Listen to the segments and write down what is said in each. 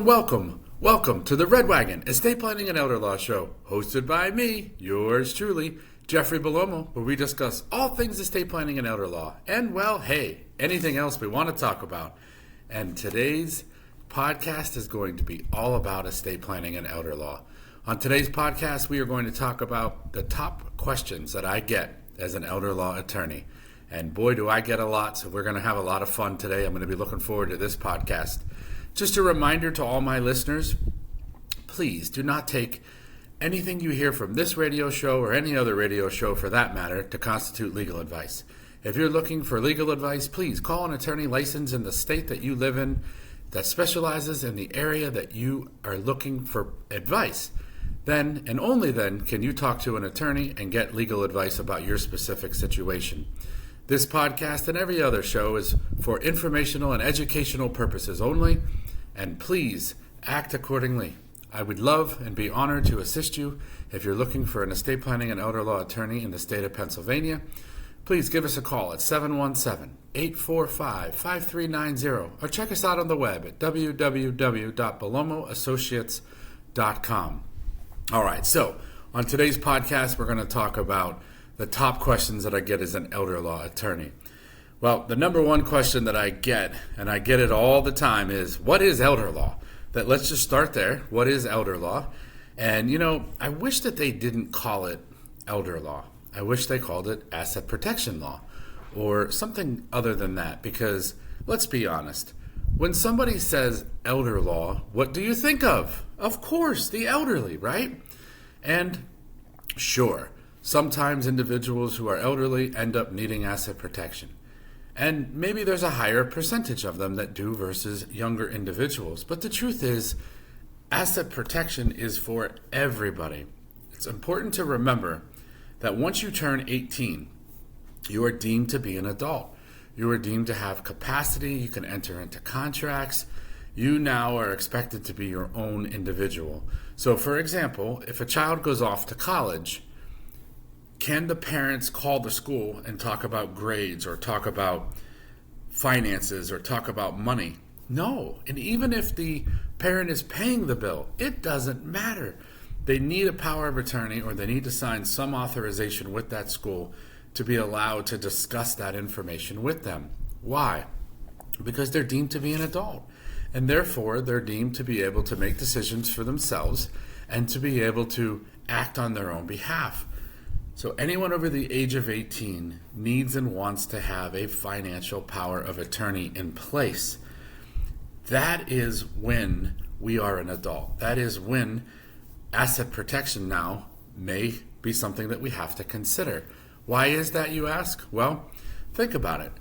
and welcome to the Red Wagon Estate Planning and Elder Law Show, hosted by me, yours truly, Jeffrey Belomo, where we discuss all things estate planning and elder law, and well, hey, anything else we want to talk about. And today's podcast is going to be all about estate planning and elder law. On today's podcast, we are going to talk about the top questions that I get as an elder law attorney. And boy, do I get a lot, so we're going to have a lot of fun today. I'm going to be looking forward to this podcast. Just a reminder to all my listeners, please do not take anything you hear from this radio show or any other radio show for that matter to constitute legal advice. If you're looking for legal advice, please call an attorney licensed in the state that you live in that specializes in the area that you are looking for advice. Then and only then can you talk to an attorney and get legal advice about your specific situation. This podcast and every other show is for informational and educational purposes only, and please act accordingly. I would love and be honored to assist you if you're looking for an estate planning and elder law attorney in the state of Pennsylvania. Please give us a call at 717-845-5390 or check us out on the web at www.belomoassociates.com. All right, so on today's podcast, we're going to talk about the top questions that I get as an elder law attorney. Well, the number one question that I get, and I get it all the time, is what is elder law? Let's just start there. What is elder law? And, I wish that they didn't call it elder law. I wish they called it asset protection law or something other than that, because let's be honest. When somebody says elder law, what do you think of? Of course, the elderly, right? And sure, sometimes individuals who are elderly end up needing asset protection. And maybe there's a higher percentage of them that do versus younger individuals. But the truth is, asset protection is for everybody. It's important to remember that once you turn 18, you are deemed to be an adult. You are deemed to have capacity. You can enter into contracts. You now are expected to be your own individual. So, for example, if a child goes off to college, can the parents call the school and talk about grades or talk about finances or talk about money? No. And even if the parent is paying the bill, it doesn't matter. They need a power of attorney or they need to sign some authorization with that school to be allowed to discuss that information with them. Why? Because they're deemed to be an adult. And therefore, they're deemed to be able to make decisions for themselves and to be able to act on their own behalf. So anyone over the age of 18 needs and wants to have a financial power of attorney in place. That is when we are an adult. That is when asset protection now may be something that we have to consider. Why is that, you ask? Well, think about it.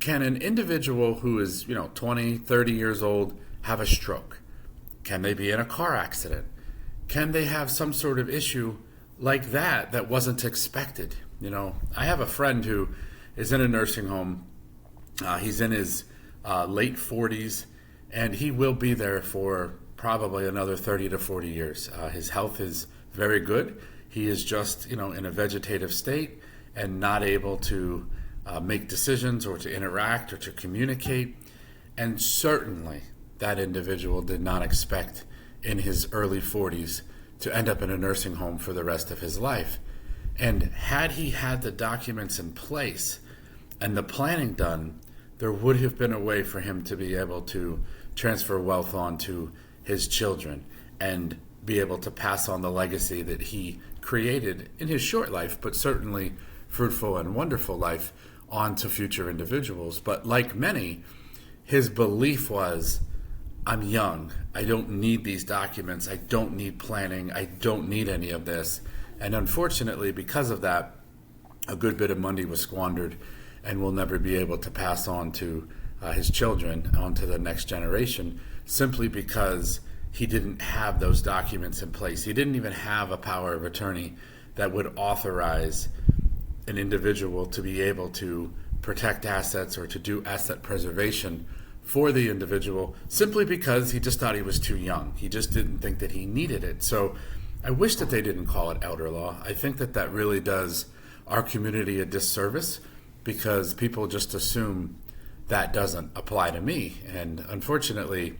Can an individual who is, 20, 30 years old have a stroke? Can they be in a car accident? Can they have some sort of issue like that wasn't expected? I have a friend who is in a nursing home. He's in his late 40s, and he will be there for probably another 30 to 40 years. His health is very good. He is just, in a vegetative state and not able to make decisions or to interact or to communicate. And certainly that individual did not expect in his early 40s to end up in a nursing home for the rest of his life. And had he had the documents in place and the planning done, there would have been a way for him to be able to transfer wealth on to his children and be able to pass on the legacy that he created in his short life, but certainly fruitful and wonderful life, on to future individuals. But like many, his belief was, I'm young, I don't need these documents, I don't need planning, I don't need any of this. And unfortunately, because of that, a good bit of money was squandered and will never be able to pass on to his children, on to the next generation, simply because he didn't have those documents in place. He didn't even have a power of attorney that would authorize an individual to be able to protect assets or to do asset preservation for the individual, simply because he just thought he was too young. He just didn't think that he needed it. So I wish that they didn't call it elder law. I think that really does our community a disservice, because people just assume that doesn't apply to me. And unfortunately,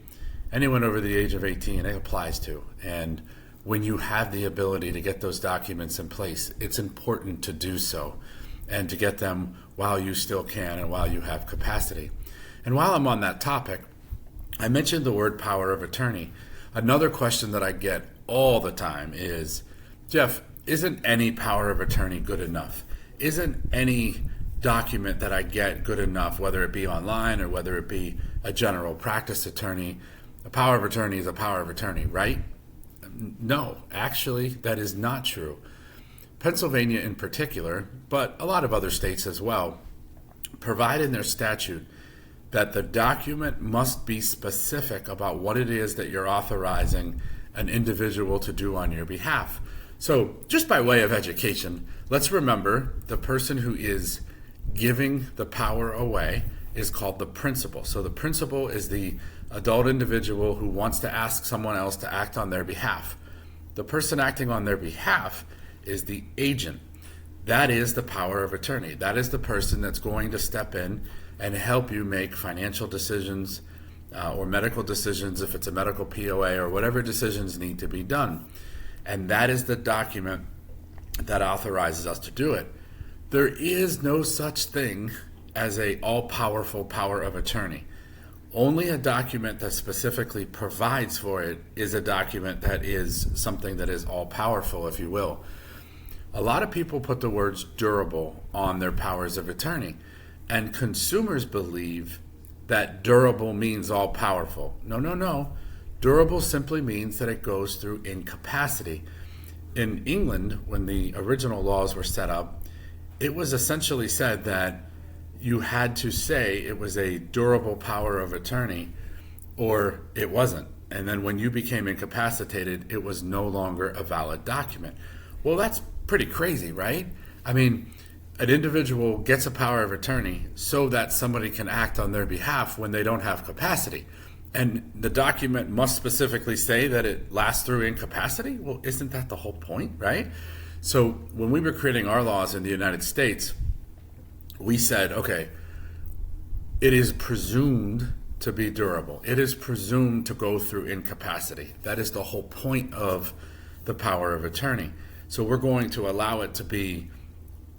anyone over the age of 18, it applies to. And when you have the ability to get those documents in place, it's important to do so and to get them while you still can and while you have capacity. And while I'm on that topic, I mentioned the word power of attorney. Another question that I get all the time is, Jeff, isn't any power of attorney good enough? Isn't any document that I get good enough, whether it be online or whether it be a general practice attorney? A power of attorney is a power of attorney, right? No, actually, that is not true. Pennsylvania in particular, but a lot of other states as well, provide in their statute that the document must be specific about what it is that you're authorizing an individual to do on your behalf. So just by way of education, let's remember the person who is giving the power away is called the principal. So the principal is the adult individual who wants to ask someone else to act on their behalf. The person acting on their behalf is the agent. That is the power of attorney. That is the person that's going to step in and help you make financial decisions or medical decisions if it's a medical POA or whatever decisions need to be done. And that is the document that authorizes us to do it. There is no such thing as a all-powerful power of attorney. Only a document that specifically provides for it is a document that is something that is all-powerful, if you will. A lot of people put the words durable on their powers of attorney, and consumers believe that durable means all-powerful. No. Durable simply means that it goes through incapacity. In England, when the original laws were set up, it was essentially said that you had to say it was a durable power of attorney or it wasn't. And then when you became incapacitated, it was no longer a valid document. Well, that's pretty crazy, right? I mean, an individual gets a power of attorney so that somebody can act on their behalf when they don't have capacity. And the document must specifically say that it lasts through incapacity? Well, isn't that the whole point, right? So when we were creating our laws in the United States, we said, okay, it is presumed to be durable. It is presumed to go through incapacity. That is the whole point of the power of attorney. So we're going to allow it to be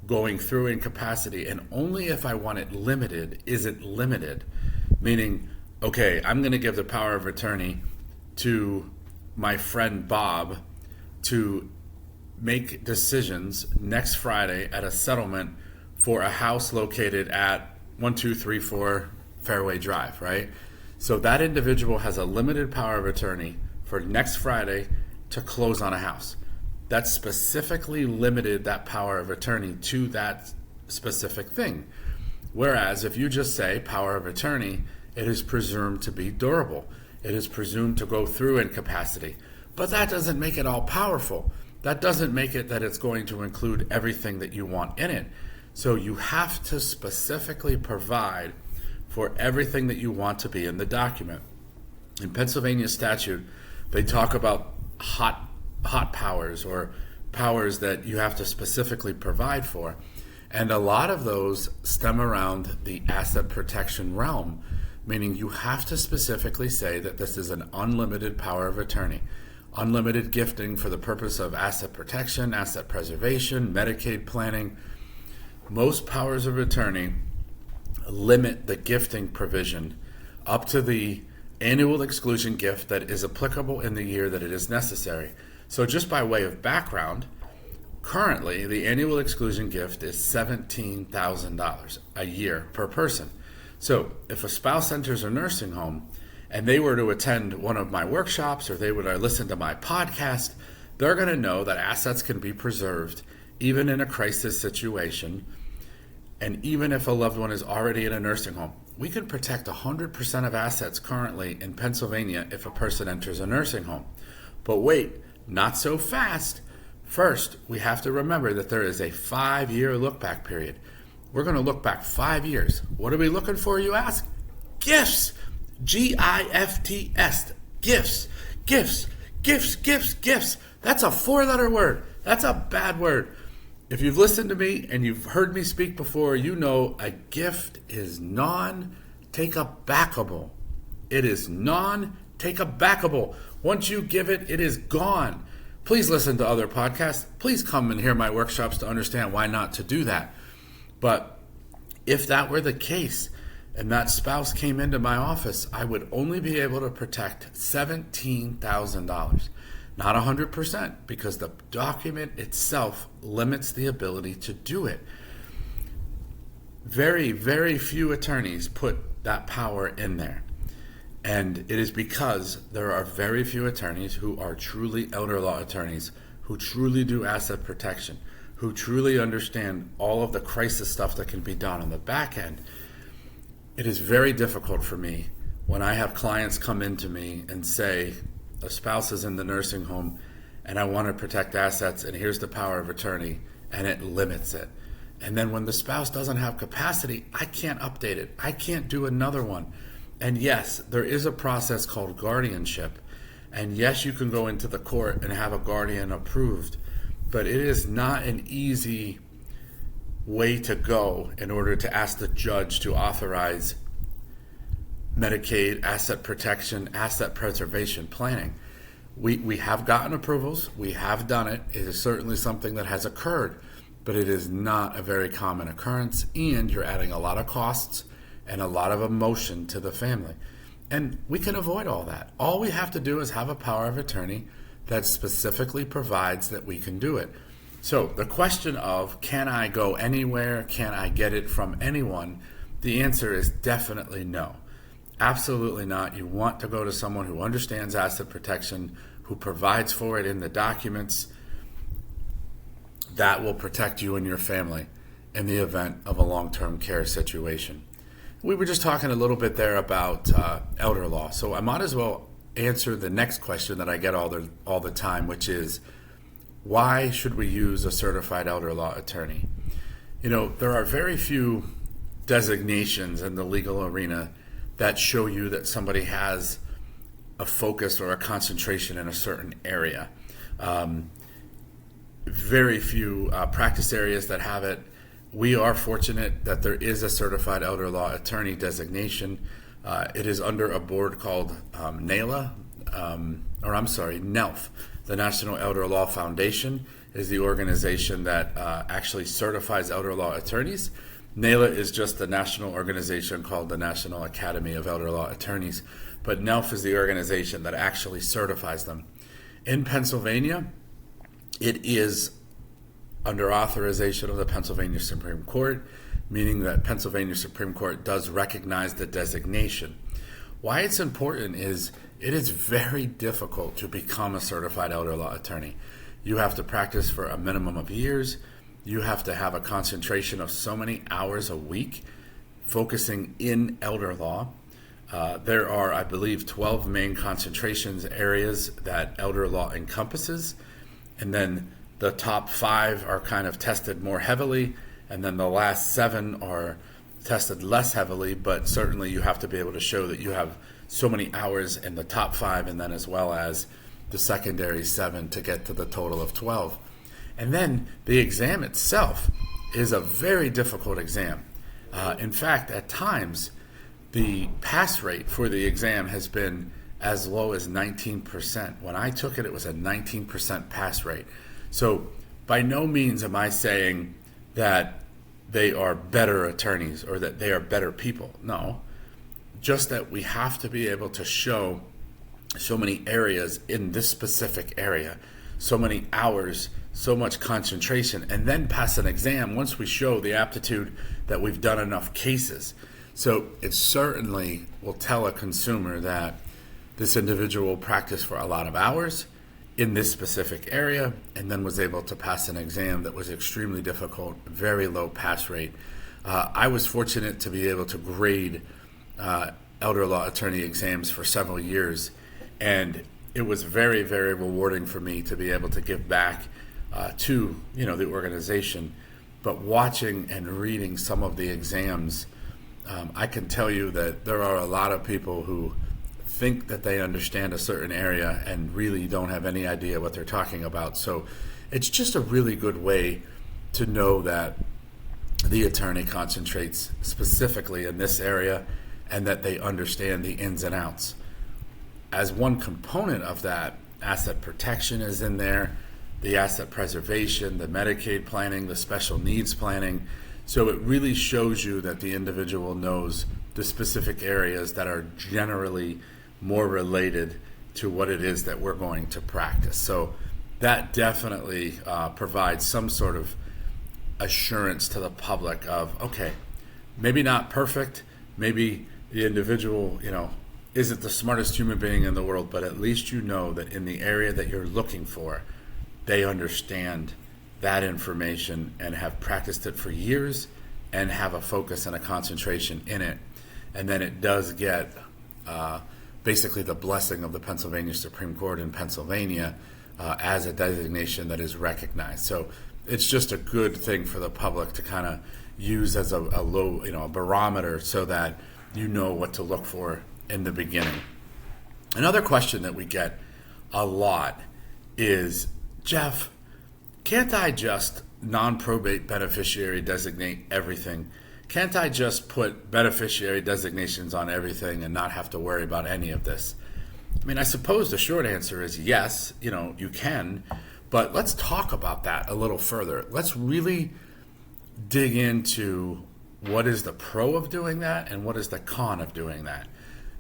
going through incapacity, and only if I want it limited is it limited. Meaning, okay, I'm going to give the power of attorney to my friend Bob to make decisions next Friday at a settlement for a house located at 1234 Fairway Drive, right? So that individual has a limited power of attorney for next Friday to close on a house. That specifically limited that power of attorney to that specific thing. Whereas if you just say power of attorney, it is presumed to be durable. It is presumed to go through incapacity. But that doesn't make it all powerful. That doesn't make it that it's going to include everything that you want in it. So you have to specifically provide for everything that you want to be in the document. In Pennsylvania statute, they talk about hot powers or powers that you have to specifically provide for. And a lot of those stem around the asset protection realm, meaning you have to specifically say that this is an unlimited power of attorney, unlimited gifting for the purpose of asset protection, asset preservation, Medicaid planning. Most powers of attorney limit the gifting provision up to the annual exclusion gift that is applicable in the year that it is necessary. So just by way of background, currently the annual exclusion gift is $17,000 a year per person. So if a spouse enters a nursing home and they were to attend one of my workshops or they were to listen to my podcast, they're going to know that assets can be preserved even in a crisis situation. And even if a loved one is already in a nursing home, we can protect 100% of assets currently in Pennsylvania if a person enters a nursing home. But wait, not so fast. First, we have to remember that there is a 5-year look-back period. We're going to look back 5 years. What are we looking for, you ask? Gifts. Gifts. Gifts. Gifts. Gifts. Gifts. Gifts. That's a 4-letter word. That's a bad word. If you've listened to me and you've heard me speak before, you know a gift is non-take-backable. It is non-take-backable. take a backable. Once you give it, it is gone. Please listen to other podcasts. Please come and hear my workshops to understand why not to do that. But if that were the case and that spouse came into my office, I would only be able to protect $17,000, not 100%, because the document itself limits the ability to do it. Very, very few attorneys put that power in there. And it is because there are very few attorneys who are truly elder law attorneys, who truly do asset protection, who truly understand all of the crisis stuff that can be done on the back end. It is very difficult for me when I have clients come into me and say, a spouse is in the nursing home and I want to protect assets and here's the power of attorney, and it limits it. And then when the spouse doesn't have capacity, I can't update it. I can't do another one. And yes, there is a process called guardianship. And yes, you can go into the court and have a guardian approved, but it is not an easy way to go in order to ask the judge to authorize Medicaid, asset protection, asset preservation planning. We have gotten approvals. We have done it. It is certainly something that has occurred, but it is not a very common occurrence, and you're adding a lot of costs and a lot of emotion to the family. And we can avoid all that. All we have to do is have a power of attorney that specifically provides that we can do it. So the question of, can I go anywhere? Can I get it from anyone? The answer is definitely no. Absolutely not. You want to go to someone who understands asset protection, who provides for it in the documents. That will protect you and your family in the event of a long-term care situation. We were just talking a little bit there about elder law, so I might as well answer the next question that I get all the time, which is, why should we use a certified elder law attorney? You know, there are very few designations in the legal arena that show you that somebody has a focus or a concentration in a certain area. Very few practice areas that have it. We are fortunate that there is a certified elder law attorney designation. It is under a board called NELF. The National Elder Law Foundation is the organization that actually certifies elder law attorneys. NELA is just the national organization called the National Academy of Elder Law Attorneys, but NELF is the organization that actually certifies them. In Pennsylvania, it is under authorization of the Pennsylvania Supreme Court, meaning that Pennsylvania Supreme Court does recognize the designation. Why it's important is it is very difficult to become a certified elder law attorney. You have to practice for a minimum of years. You have to have a concentration of so many hours a week focusing in elder law. There are, I believe, 12 main concentrations areas that elder law encompasses, and then the top 5 are kind of tested more heavily, and then the last 7 are tested less heavily, but certainly you have to be able to show that you have so many hours in the top 5, and then as well as the secondary 7 to get to the total of 12. And then the exam itself is a very difficult exam. In fact, at times, the pass rate for the exam has been as low as 19%. When I took it, it was a 19% pass rate. So by no means am I saying that they are better attorneys or that they are better people. No, just that we have to be able to show so many areas in this specific area, so many hours, so much concentration, and then pass an exam once we show the aptitude that we've done enough cases. So it certainly will tell a consumer that this individual practiced for a lot of hours in this specific area and then was able to pass an exam that was extremely difficult, very low pass rate. I was fortunate to be able to grade elder law attorney exams for several years, and it was very, very rewarding for me to be able to give back to the organization. But watching and reading some of the exams, I can tell you that there are a lot of people who think that they understand a certain area and really don't have any idea what they're talking about. So it's just a really good way to know that the attorney concentrates specifically in this area and that they understand the ins and outs. as one component of that, asset protection is in there, the asset preservation, the Medicaid planning, the special needs planning. So it really shows you that the individual knows the specific areas that are generally more related to what it is that we're going to practice. So that definitely provides some sort of assurance to the public of, okay, maybe not perfect, maybe the individual, isn't the smartest human being in the world, but at least you know that in the area that you're looking for, they understand that information and have practiced it for years and have a focus and a concentration in it. And then it does get basically the blessing of the Pennsylvania Supreme Court in Pennsylvania as a designation that is recognized. So it's just a good thing for the public to kind of use as a low, a barometer so that you know what to look for in the beginning. Another question that we get a lot is, Jeff, can't I just non-probate beneficiary designate everything? Can't I just put beneficiary designations on everything and not have to worry about any of this? I mean, I suppose the short answer is yes, you can, but let's talk about that a little further. Let's really dig into what is the pro of doing that and what is the con of doing that.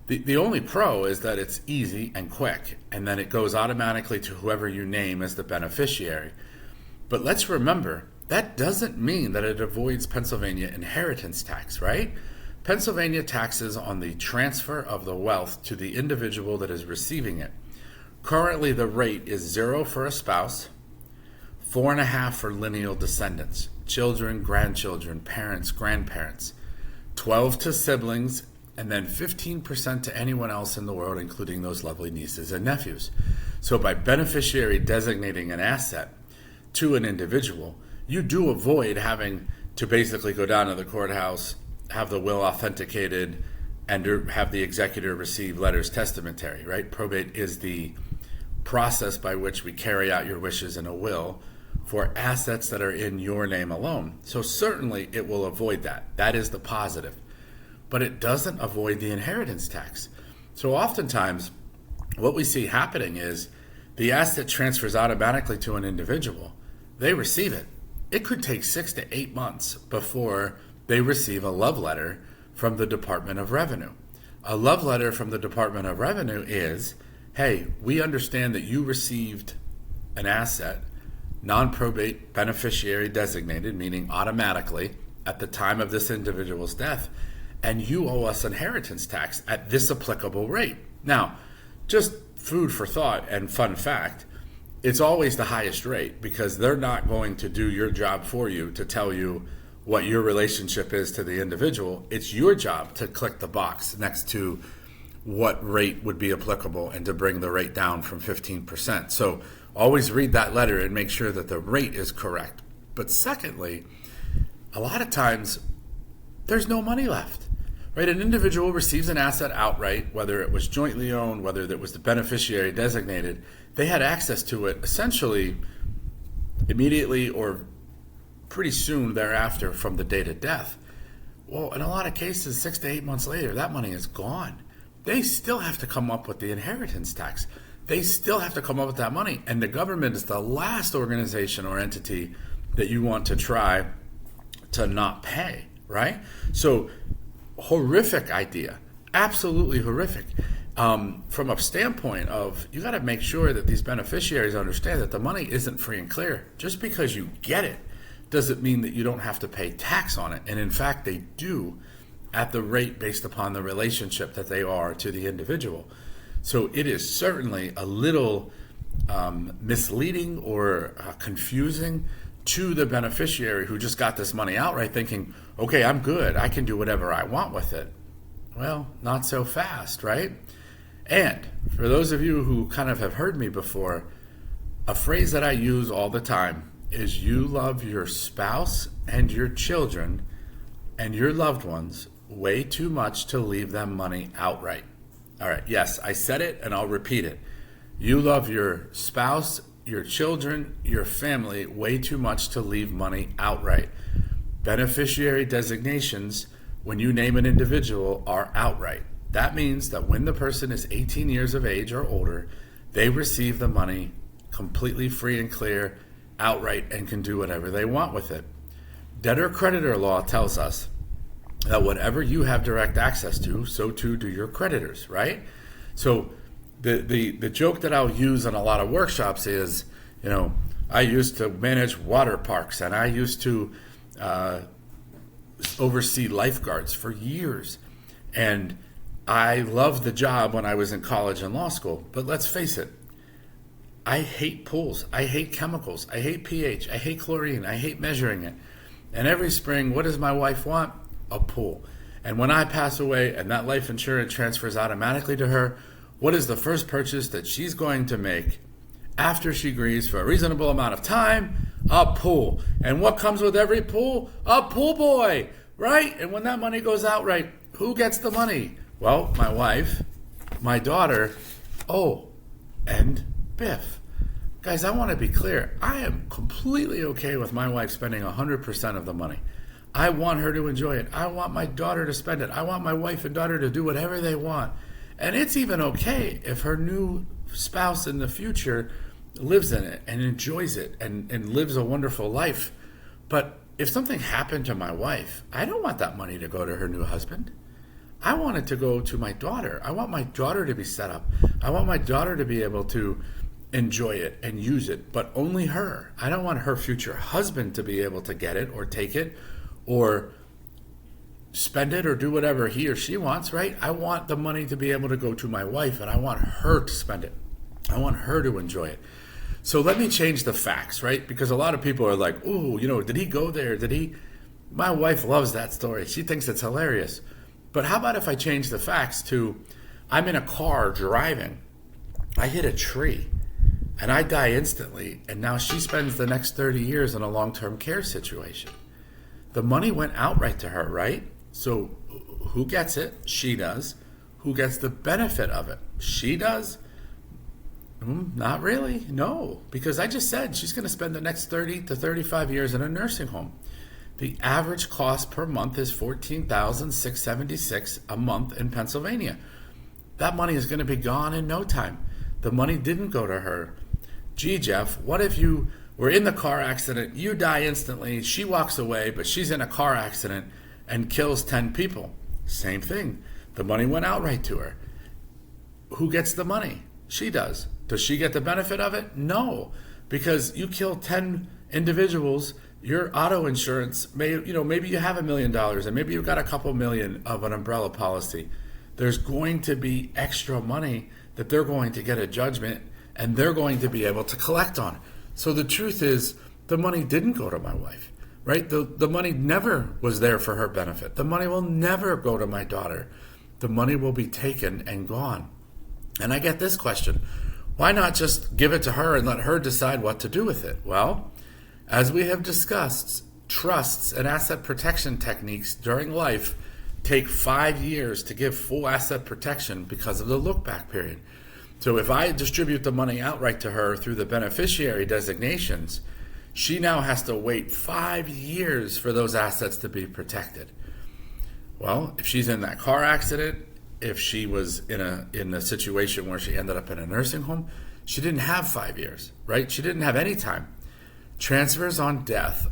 The only pro is that it's easy and quick, and then it goes automatically to whoever you name as the beneficiary. But let's remember, that doesn't mean that it avoids Pennsylvania inheritance tax, right? Pennsylvania taxes on the transfer of the wealth to the individual that is receiving it. Currently, the rate is 0 for a spouse, 4.5 for lineal descendants, children, grandchildren, parents, grandparents, 12 to siblings, and then 15% to anyone else in the world, including those lovely nieces and nephews. So by beneficiary designating an asset to an individual, you do avoid having to basically go down to the courthouse, have the will authenticated, and have the executor receive letters testamentary, right? Probate is the process by which we carry out your wishes in a will for assets that are in your name alone. So certainly it will avoid that. That is the positive. But it doesn't avoid the inheritance tax. So oftentimes, what we see happening is the asset transfers automatically to an individual. They receive it. It could take 6 to 8 months before they receive a love letter from the Department of Revenue. A love letter from the Department of Revenue is, hey, we understand that you received an asset, non-probate beneficiary designated, meaning automatically at the time of this individual's death, and you owe us inheritance tax at this applicable rate. Now, just food for thought and fun fact, it's always the highest rate because they're not going to do your job for you to tell you what your relationship is to the individual. It's your job to click the box next to what rate would be applicable and to bring the rate down from 15%. So always read that letter and make sure that the rate is correct. But secondly, a lot of times there's no money left. Right, an individual receives an asset outright, whether it was jointly owned, whether it was the beneficiary designated, they had access to it essentially immediately or pretty soon thereafter from the date of death. Well, in a lot of cases, 6 to 8 months later, that money is gone. They still have to come up with the inheritance tax. They still have to come up with that money. And the government is the last organization or entity that you want to try to not pay, right? So horrific idea, absolutely horrific. From a standpoint of, you got to make sure that these beneficiaries understand that the money isn't free and clear. Just because you get it doesn't mean that you don't have to pay tax on it. And in fact, they do at the rate based upon the relationship that they are to the individual. So it is certainly a little misleading or confusing to the beneficiary who just got this money outright thinking, okay, I'm good, I can do whatever I want with it. Well, not so fast, right? And for those of you who kind of have heard me before, a phrase that I use all the time is, you love your spouse and your children and your loved ones way too much to leave them money outright. All right, yes, I said it and I'll repeat it. You love your spouse, your children, your family way too much to leave money outright. Beneficiary designations, when you name an individual, are outright. That means that when the person is 18 years of age or older, they receive the money completely free and clear, outright, and can do whatever they want with it. Debtor-creditor law tells us that whatever you have direct access to, so too do your creditors, right? So the joke that I'll use in a lot of workshops is, I used to manage water parks, and I used to oversee lifeguards for years. And I loved the job when I was in college and law school. But let's face it, I hate pools. I hate chemicals. I hate pH. I hate chlorine. I hate measuring it. And every spring, what does my wife want? A pool. And when I pass away and that life insurance transfers automatically to her, what is the first purchase that she's going to make after she agrees for a reasonable amount of time? A pool. And what comes with every pool? A pool boy, right? And when that money goes out, right, who gets the money? Well, my wife, my daughter, and Biff. Guys, I want to be clear. I am completely okay with my wife spending 100% of the money. I want her to enjoy it. I want my daughter to spend it. I want my wife and daughter to do whatever they want. And it's even okay if her new spouse in the future lives in it and enjoys it and lives a wonderful life. But if something happened to my wife, I don't want that money to go to her new husband. I want it to go to my daughter. I want my daughter to be set up. I want my daughter to be able to enjoy it and use it, but only her. I don't want her future husband to be able to get it or take it or spend it or do whatever he or she wants, right? I want the money to be able to go to my wife, and I want her to spend it. I want her to enjoy it. So let me change the facts, right? Because a lot of people are like, ooh, did he go there? My wife loves that story. She thinks it's hilarious. But how about if I change the facts to, I'm in a car driving, I hit a tree, and I die instantly, and now she spends the next 30 years in a long-term care situation. The money went outright to her, right? So who gets it? She does. Who gets the benefit of it? She does? Not really, no. Because I just said she's going to spend the next 30 to 35 years in a nursing home. The average cost per month is $14,676 a month in Pennsylvania. That money is going to be gone in no time. The money didn't go to her. Gee, Jeff, what if you were in the car accident, you die instantly, she walks away, but she's in a car accident and kills 10 people? Same thing. The money went outright to her. Who gets the money? She does. Does she get the benefit of it? No, because you kill 10 individuals. Your auto insurance maybe you have $1 million and maybe you've got a couple million of an umbrella policy. There's going to be extra money that they're going to get a judgment and they're going to be able to collect on. So the truth is, the money didn't go to my wife, right? The money never was there for her benefit. The money will never go to my daughter. The money will be taken and gone. And I get this question: why not just give it to her and let her decide what to do with it? Well, as we have discussed, trusts and asset protection techniques during life take 5 years to give full asset protection because of the look-back period. So if I distribute the money outright to her through the beneficiary designations, she now has to wait 5 years for those assets to be protected. Well, if she's in that car accident, if she was in a situation where she ended up in a nursing home, she didn't have 5 years, right? She didn't have any time. Transfers on death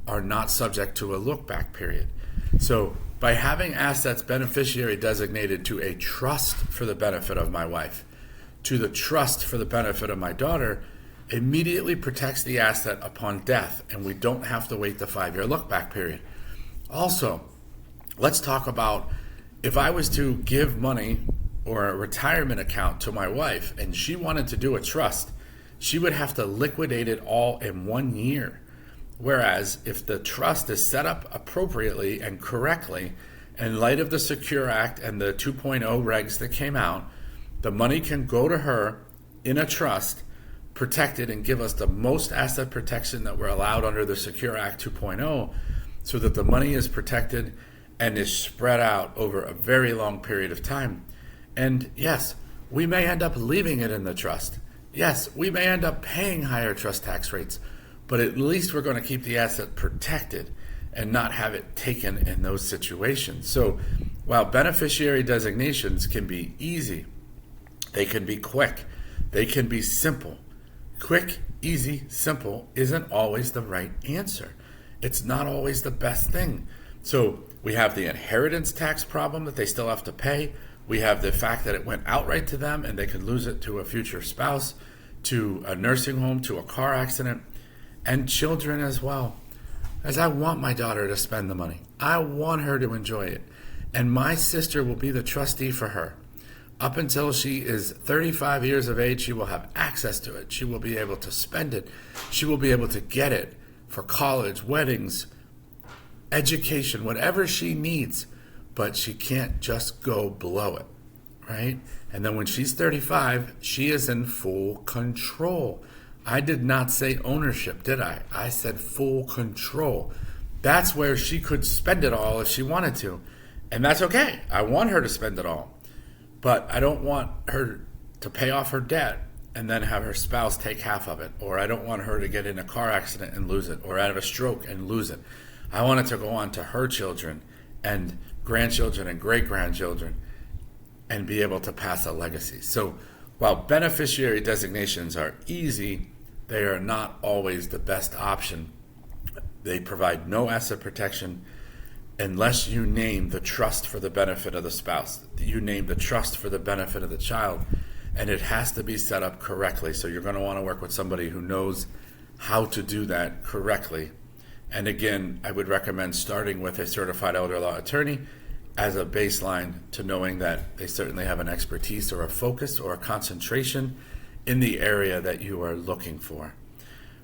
are not subject to a look-back period. So by having assets beneficiary designated to a trust for the benefit of my wife, to the trust for the benefit of my daughter, immediately protects the asset upon death, and we don't have to wait the 5-year look-back period. Also, let's talk about if I was to give money or a retirement account to my wife and she wanted to do a trust, she would have to liquidate it all in 1 year. Whereas if the trust is set up appropriately and correctly, in light of the Secure Act and the 2.0 regs that came out, the money can go to her in a trust, protected, and give us the most asset protection that we're allowed under the Secure Act 2.0, so that the money is protected and is spread out over a very long period of time. And yes, we may end up leaving it in the trust. Yes, we may end up paying higher trust tax rates, but at least we're going to keep the asset protected and not have it taken in those situations. So While beneficiary designations can be easy, they can be quick, they can be simple. Quick, easy, simple isn't always the right answer. It's not always the best thing. So we have the inheritance tax problem that they still have to pay. We have the fact that it went outright to them and they could lose it to a future spouse, to a nursing home, to a car accident, and children as well. As I want my daughter to spend the money. I want her to enjoy it. And my sister will be the trustee for her. Up until she is 35 years of age, she will have access to it. She will be able to spend it. She will be able to get it for college, weddings, education, whatever she needs. But she can't just go blow it, right? And then when she's 35, she is in full control. I did not say ownership, did I? I said full control. That's where she could spend it all if she wanted to. And that's okay. I want her to spend it all. But I don't want her to pay off her debt and then have her spouse take half of it. Or I don't want her to get in a car accident and lose it, or have a stroke and lose it. I want it to go on to her children and grandchildren and great-grandchildren and be able to pass a legacy. So while beneficiary designations are easy, they are not always the best option. They provide no asset protection unless you name the trust for the benefit of the spouse. You name the trust for the benefit of the child, and it has to be set up correctly. So you're going to want to work with somebody who knows how to do that correctly. And again, I would recommend starting with a certified elder law attorney as a baseline to knowing that they certainly have an expertise or a focus or a concentration in the area that you are looking for.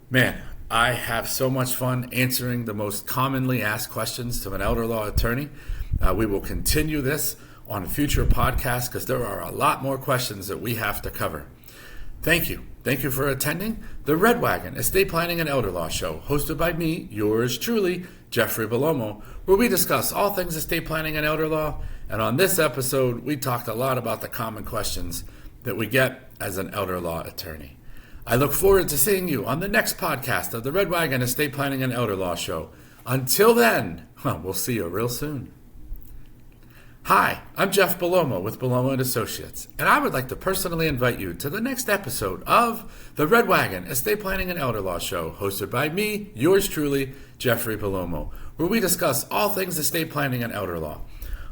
Man, I have so much fun answering the most commonly asked questions to an elder law attorney. We will continue this on future podcasts because there are a lot more questions that we have to cover. Thank you. Thank you for attending the Red Wagon Estate Planning and Elder Law Show, hosted by me, yours truly, Jeffrey Bellomo, where we discuss all things estate planning and elder law. And on this episode, we talked a lot about the common questions that we get as an elder law attorney. I look forward to seeing you on the next podcast of the Red Wagon Estate Planning and Elder Law Show. Until then, we'll see you real soon. Hi, I'm Jeff Bellomo with Bellomo & Associates, and I would like to personally invite you to the next episode of the Red Wagon Estate Planning and Elder Law Show, hosted by me, yours truly, Jeffrey Bellomo, where we discuss all things estate planning and elder law.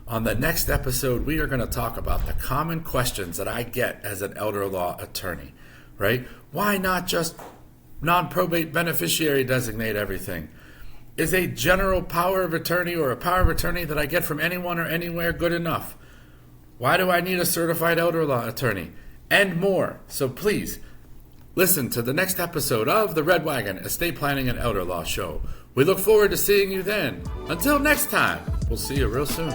On the next episode, we are going to talk about the common questions that I get as an elder law attorney, right? Why not just non-probate beneficiary designate everything? Is a general power of attorney or a power of attorney that I get from anyone or anywhere good enough? Why do I need a certified elder law attorney? And more. So please, listen to the next episode of the Red Wagon Estate Planning and Elder Law Show. We look forward to seeing you then. Until next time, we'll see you real soon.